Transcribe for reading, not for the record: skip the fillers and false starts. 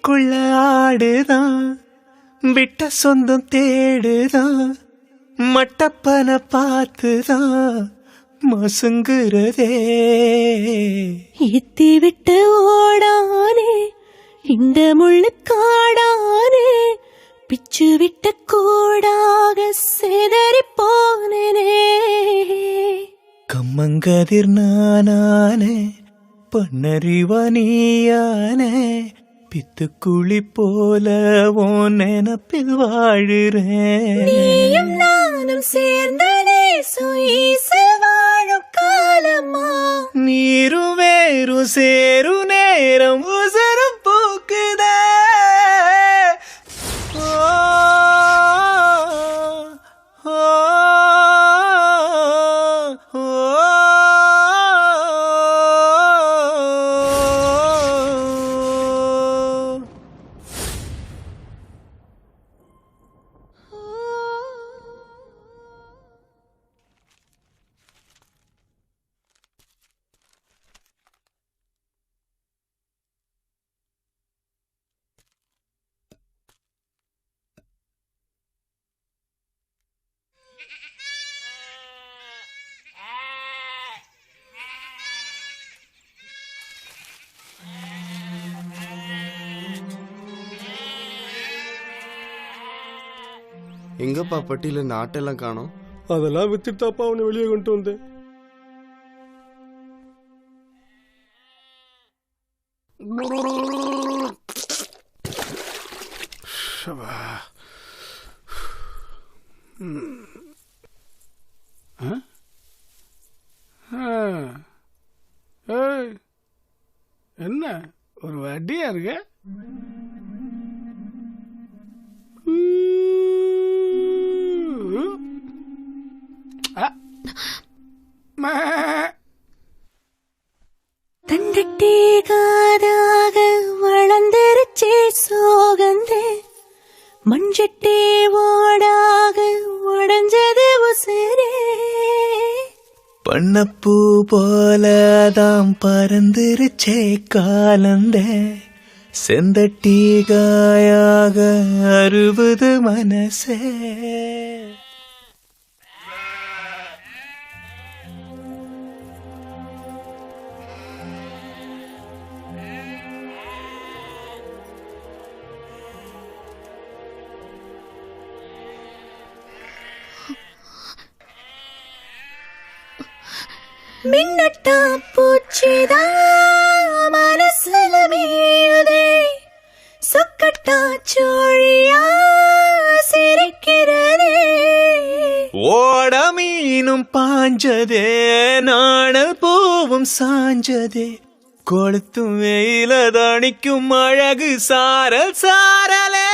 மனசுக்குள்ள ஆடுதான், விட்ட சொந்தம் தேடுதான், மட்டப்பன பார்த்துதான் மசுங்குறதே. எத்தி விட்டு ஓடானே இந்த முள்ளு காடானே, பிச்சு விட்ட கூடாக சேதறி போனே. கம்மங்கதிர் நானானே, பண்ணறிவனியானே, பித்துக்குழி போல உன் நினப்பில் வாழுறேன். நீயும் நானும் சேர்ந்தனே சுயீசல் வாழும் காலமா, நீரும் வேறும் சேரும் நேரம் உசரம் போக்குதே. எங்கப்பா பட்டியில இந்த ஆட்டெல்லாம் காணோம்? அதெல்லாம் வித்துட்டாப்பா அவனை வெளியே கொண்டு வந்தேன். என்ன ஒரு வட்டியா இருக்க? தண்டட்டி காதாக வளர்ந்துருச்சே சோகந்தே, மஞ்சட்டி ஓடாக உடஞ்சது உசரே. பண்ணப்பூ போலதாம் பறந்துருச்சே காலந்த, செந்தட்டி காயாக அறுபது மனசே. மின்னட்டா பூச்சிதா மனசுல மேயுதே, சொக்கட்டா சோழியா சிரிக்கிறதே. ஓட மீனும் பாஞ்சதே, நாணல் பூவும் சாஞ்சதே, கொளுத்தும் வெயில தணிக்கும் அழகு சாரல் சாரலே.